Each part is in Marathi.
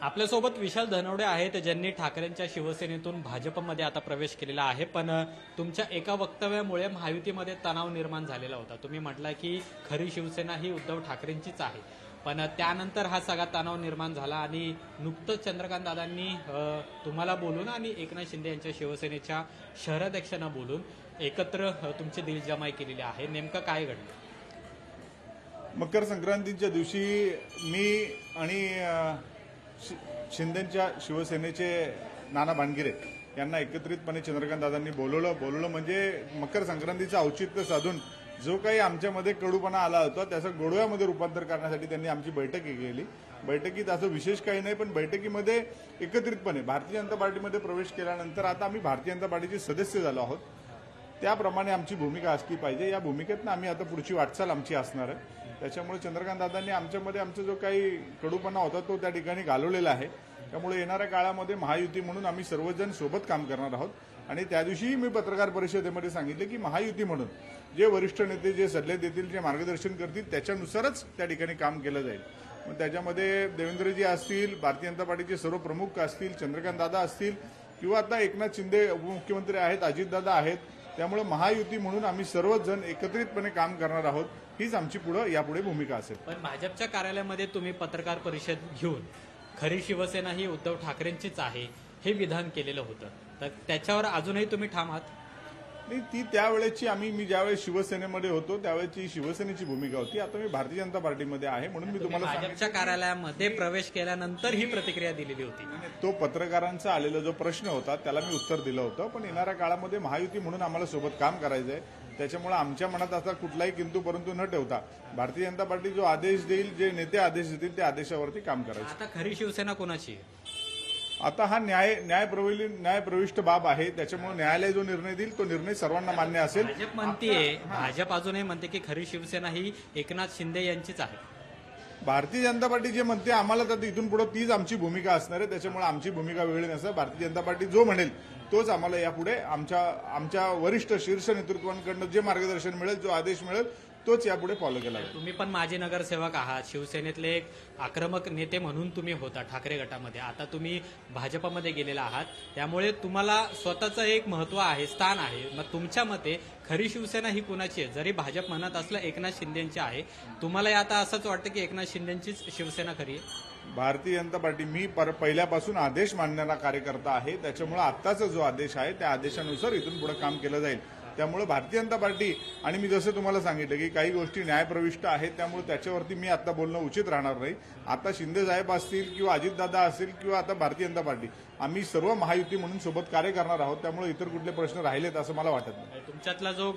आपल्यासोबत विशाल धनवडे आहेत ज्यांनी ठाकरेंच्या शिवसेनेतून भाजपमध्ये आता प्रवेश केलेला आहे। पण तुमच्या एका वक्तव्यामुळे महायुतीमध्ये तणाव निर्माण झालेला होता। तुम्ही म्हटलं की खरी शिवसेना ही उद्धव ठाकरेंचीच आहे, पण त्यानंतर हा सगळा तणाव निर्माण झाला आणि नुकतंच चंद्रकांत दादांनी तुम्हाला बोलून आणि एकनाथ शिंदे यांच्या शिवसेनेच्या शहराध्यक्षांना बोलून एकत्र तुमची दिलजमाई केलेली आहे। नेमकं काय घडलं? मकर संक्रांतीच्या दिवशी मी आणि शिंदेच्या शिवसेनेचे नाना भानगिरे यांना एकत्रितपणे चंद्रकांत दादांनी बोलवलं म्हणजे मकर संक्रांतीचं औचित्य साधून जो काही आमच्यामध्ये कडूपणा आला होता त्याचं गोडव्यामध्ये रूपांतर करण्यासाठी त्यांनी आमची बैठक केली। बैठकीत असं विशेष काही नाही, पण बैठकीमध्ये एकत्रितपणे भारतीय जनता पार्टीमध्ये प्रवेश केल्यानंतर आता आम्ही भारतीय जनता पार्टीचे सदस्य झालो आहोत। त्याप्रमाणे आमची भूमिका असली पाहिजे। या भूमिकेतनं आम्ही आता पुढची वाटचाल आमची असणार आहे। त्याच्यामुळे चंद्रकांत दादांनी आमच्यामध्ये आमचा जो काही कडूपणा होता तो त्या ठिकाणी घालवलेला आहे। त्यामुळे येणाऱ्या काळामध्ये महायुती म्हणून आम्ही सर्वजण सोबत काम करणार आहोत। आणि त्या दिवशीही मी पत्रकार परिषदेमध्ये सांगितले की महायुती म्हणून जे वरिष्ठ नेते जे सल्ले देतील, जे मार्गदर्शन करतील त्याच्यानुसारच त्या ठिकाणी काम केलं जाईल। मग त्याच्यामध्ये देवेंद्रजी असतील, भारतीय जनता पार्टीचे सर्व प्रमुख असतील, चंद्रकांत दादा असतील किंवा आता एकनाथ शिंदे उपमुख्यमंत्री आहेत, अजितदादा आहेत। त्यामुळे महायुती म्हणून आम्ही सर्वच जण एकत्रितपणे काम करणार आहोत। हीच आमची यापुढे भूमिका असेल। पण भाजपच्या कार्यालयामध्ये तुम्ही पत्रकार परिषद घेऊन खरी शिवसेना ही उद्धव ठाकरेंचीच आहे हे विधान केलेलं होतं, तर त्याच्यावर अजूनही तुम्ही ठाम आहात? नाही, ती त्यावेळेची मी ज्यावेळेस शिवसेनेमध्ये होतो त्यावेळेची शिवसेनेची भूमिका होती। आता मी भारतीय जनता पार्टीमध्ये आहे म्हणून मी तुम्हाला भाजपच्या कार्यालयामध्ये प्रवेश केल्यानंतर ही प्रतिक्रिया दिलेली होती। तो पत्रकारांचा आलेला जो प्रश्न होता त्याला मी उत्तर दिलं होतं। पण येणाऱ्या काळामध्ये महायुती म्हणून आम्हाला सोबत काम करायचं आहे। त्याच्यामुळे आमच्या मनात असा कुठलाही किंतु परंतु न ठेवता भारतीय जनता पार्टी जो आदेश देईल, जे नेते आदेश देतील त्या आदेशावरती काम करायचं। आता खरी शिवसेना कोणाची आहे? आता हा न्यायप्रविष्ट बाब आहे। त्याच्यामुळे न्यायालय जो निर्णय देईल तो निर्णय सर्वांना मान्य असेल। भाजप अजूनही म्हणते की खरी शिवसेना ही एकनाथ शिंदे यांचीच आहे। भारतीय जनता पार्टी जे म्हणते आम्हाला तर इथून पुढे तीच आमची भूमिका असणार आहे। त्याच्यामुळे आमची भूमिका वेगळी नसणार। भारतीय जनता पार्टी जो म्हणेल तोच आम्हाला यापुढे आमच्या वरिष्ठ शीर्ष नेतृत्वांकडून जे मार्गदर्शन मिळेल, जो आदेश मिळेल तोच यापुढे फॉलो केला जाईल। तुम्ही पण माजी नगरसेवक आहात, शिवसेनेतले एक आक्रमक नेते म्हणून तुम्ही होता ठाकरे गटामध्ये, आता तुम्ही भाजपमध्ये गेलेला आहात, त्यामुळे तुम्हाला स्वतःचं एक महत्व आहे, स्थान आहे। मग तुमच्या मते खरी शिवसेना ही कुणाची आहे? जरी भाजप म्हणत असलं एकनाथ शिंदेची आहे, तुम्हाला आता असंच वाटतं की एकनाथ शिंदेचीच शिवसेना खरी आहे? भारतीय जनता पार्टी मी पहिल्यापासून आदेश मानणारा कार्यकर्ता आहे। त्याच्यामुळे आत्ताचा जो आदेश आहे त्या आदेशानुसार इथून पुढे काम केलं जाईल। त्यामुळे भारतीय जनता पार्टी आणि मी जसं तुम्हाला सांगितलं की काही गोष्टी न्यायप्रविष्ट आहेत, त्यामुळे त्याच्यावरती मी आता बोलणं उचित राहणार नाही। आता शिंदे साहेब असतील किंवा अजितदादा असतील किंवा आता भारतीय जनता पार्टी, आम्ही सर्व महायुती म्हणून सोबत कार्य करणार आहोत। त्यामुळे इतर कुठले प्रश्न राहिलेत असं मला वाटत नाही। तुमच्यातला जो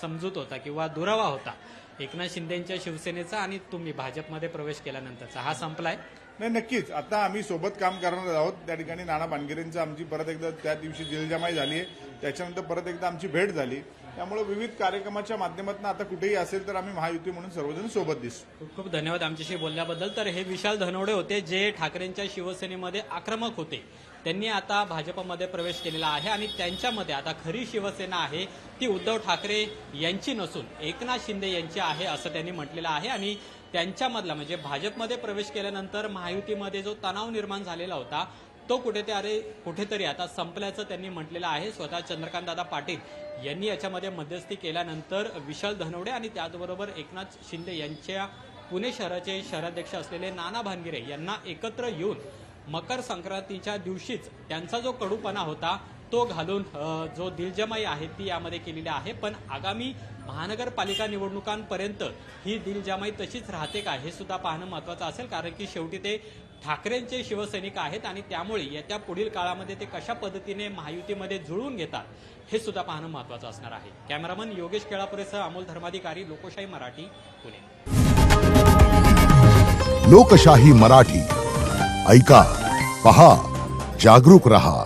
समजूत होता किंवा दुरावा होता एकनाथ शिंदेच्या शिवसेनेचा आणि तुम्ही भाजपमध्ये प्रवेश केल्यानंतरचा, हा संपलाय? नाही, नक्कीच आता आम्ही सोबत काम करणार आहोत। त्या ठिकाणी नाना भानगिरेंचं आमची परत एकदा त्या दिवशी दिलजमाई झाली आहे, त्याच्यानंतर परत एकदा आमची भेट झाली। त्यामुळे विविध कार्यक्रमाच्या माध्यमातून आता कुठेही असेल तर आम्ही महायुती म्हणून सर्वजण सोबत दिसू। खूप खूप धन्यवाद आमच्याशी बोलल्याबद्दल। तर हे विशाल धनवडे होते जे ठाकरेंच्या शिवसेनेमध्ये आक्रमक होते, त्यांनी आता भाजपमध्ये प्रवेश केलेला आहे आणि त्यांच्यामध्ये आता खरी शिवसेना आहे ती उद्धव ठाकरे यांची नसून एकनाथ शिंदे यांची आहे असं त्यांनी म्हटलेलं आहे। आणि त्यांच्यामधला म्हणजे भाजपमध्ये प्रवेश केल्यानंतर महायुतीमध्ये जो तणाव निर्माण झालेला होता तो कुठेतरी आता संपल्याचं त्यांनी म्हटलेलं आहे। स्वतः चंद्रकांतदादा पाटील यांनी याच्यामध्ये मध्यस्थी केल्यानंतर विशाल धनवडे आणि त्याचबरोबर एकनाथ शिंदे यांच्या पुणे शहराचे शहराध्यक्ष असलेले नाना भानगिरे यांना एकत्र येऊन मकर संक्रांतीच्या दिवशीच त्यांचा जो कडूपणा होता तो घालून जो दिलजमाई आहे ती यामध्ये केलेली आहे। पण आगामी महानगरपालिका निवडणुकांपर्यंत ही दिलजमाई तशीच राहते का हे सुद्धा पाहणं महत्वाचं असेल, कारण की शेवटी ते ठाकरेंचे शिवसैनिक आहेत आणि त्यामुळे येत्या पुढील काळामध्ये ते कशा पद्धतीने महायुतीमध्ये जुळवून घेतात हे सुद्धा पाहणं महत्वाचं असणार आहे। कॅमेरामन योगेश केळापुरेसह अमोल धर्माधिकारी, लोकशाही मराठी, पुणे। लोकशाही मराठी ऐका, पहा, जागरूक रहा।